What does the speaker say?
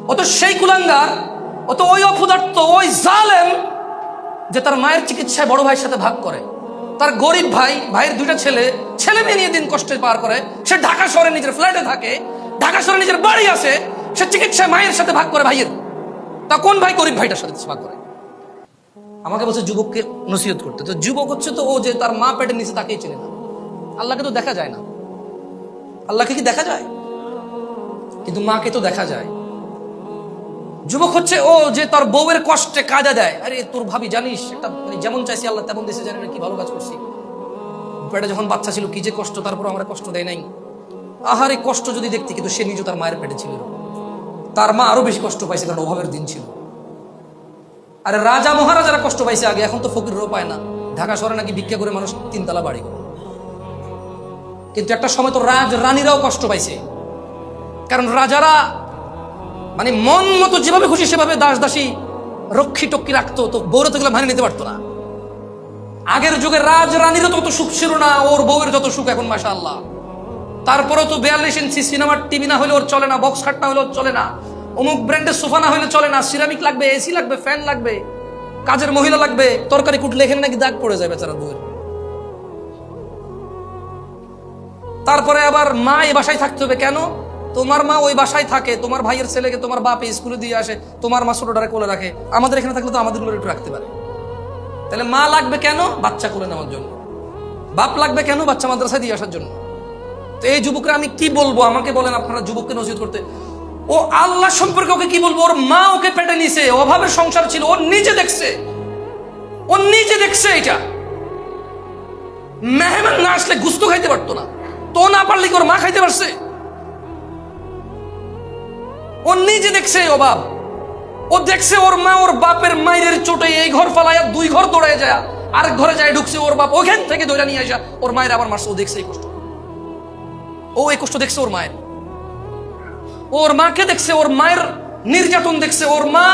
ও তো সেই কুলাঙ্গার, ও তো ওই অপদার্থ, ওই জালেম যে তার মায়ের চিকিৎসায় বড় ভাইয়ের সাথে ভাগ করে। তার গরিব ভাইয়ের দুইটা ছেলে মেয়ে নিয়ে দিন কষ্টে পার করে। সে ঢাকা শহরে নিজের ফ্ল্যাটে থাকে, ঢাকা শহরে নিজের বাড়ি আছে, সে চিকিৎসায় মায়ের সাথে ভাগ করে ভাইয়ের। তা কোন ভাই গরিব ভাইটার সাথে ভাগ করে? আমাকে বলছে যুবককে নসিহত করতে। তো যুবক হচ্ছে তো ও যে তার মা পেটের নিচে তাকেই চেনে না। আল্লাহকে তো দেখা যায় না। আল্লাহকে কি দেখা যায়? কিন্তু মাকে তো দেখা যায়। যুবক হচ্ছে ও যে তার বউয়ের কষ্টে কাঁদা দেয়, আরে তোর ভাবি জানিস একটা যেমন চাইছি আল্লাহ তেমন দেশে, জানি না কি ভালো কাজ করছি, পেটে যখন বাচ্চা ছিল কি যে কষ্ট, তারপর আমরা কষ্ট দেয় নাই। আহারে কষ্ট যদি দেখতে, কিন্তু সে নিজে তার মায়ের পেটে ছিল, তার মা আরো বেশি কষ্ট পাইছে কারণ অভাবের দিন ছিল। আরে রাজা মহারাজারা কষ্ট পাইছে আগে, এখন তো ফকিরও পায় না। ঢাকা শহরে নাকি ভিক্ষা করে মানুষ তিনতলা বাড়ি করে। কিন্তু একটা সময় তো রানীরাও কষ্ট পাইছে, কারণ রাজারা মানে মন মতো যেভাবে খুশি সেভাবে দাস দাসী রক্ষী টক্ষী রাখতো, তো বউরা তো মানিয়ে নিতে পারতো না। আগের যুগে রানীরও তত সুখ ছিল না ওর বউয়ের যত সুখ এখন, মাশাআল্লাহ। তারপরেও তো 42 ইঞ্চি সিনেমার টিভি না হলে ওর চলে না, বক্স খাট না হলে ওর চলে না, অমুক ব্র্যান্ডের সোফা না হলে চলে না, সিরামিক লাগবে, এসি লাগবে, ফ্যান লাগবে, কাজের মহিলা লাগবে। তরকারি কুটলে এখানে নাকি দাগ পড়ে যায় বেচারা বউয়ের। তারপরে আবার মা এই বাসায় থাকতে হবে কেন? তোমার মা ওই বাসায় থাকে, তোমার ভাইয়ের ছেলেকে তোমার বাপ স্কুলে দিয়ে আসে, তোমার মা ছোটটারে কোলে রাখে। আমাদের এখানে থাকলে তো আমাদের গুলো একটু রাখতে পারে। তাহলে মা লাগবে কেন? বাচ্চা কোলে নেওয়ার জন্য। বাপ লাগবে কেন? বাচ্চা মাদ্রাসায় দিয়ে আসার জন্য। তো এই যুবকরা আমি কি বলবো? আমাকে বলেন আপনারা যুবককে নসিহত করতে। ও আল্লাহ সম্পর্কে ওকে কি বলবো? ওর মা ওকে পেটে নিছে, অভাবের সংসার ছিল, ও নিজে দেখছে এটা। মেহমান না আসলে গুস্ত খাইতে পারতো না, তো না পারলে কি ওর মা খাইতে পারছে? ও নিজে দেখছে অভাব। ও দেখছে ওর মা ওর বাপের মায়ের চোটে এই ঘর ফালাইয়া 2 ঘর দৌড়ায় যায়, আরেক ঘরে যায় ঢুকছে, ওর বাপ ওখান থেকে দৌড়া নিয়ে আসা ওর মায়ের আবার মারছে। ও দেখছে এই কষ্ট, ও এই কষ্ট দেখছে ওর মায়ের। ওর মাকে দেখছে, ওর মায়ের নির্যাতন দেখছে। ওর মা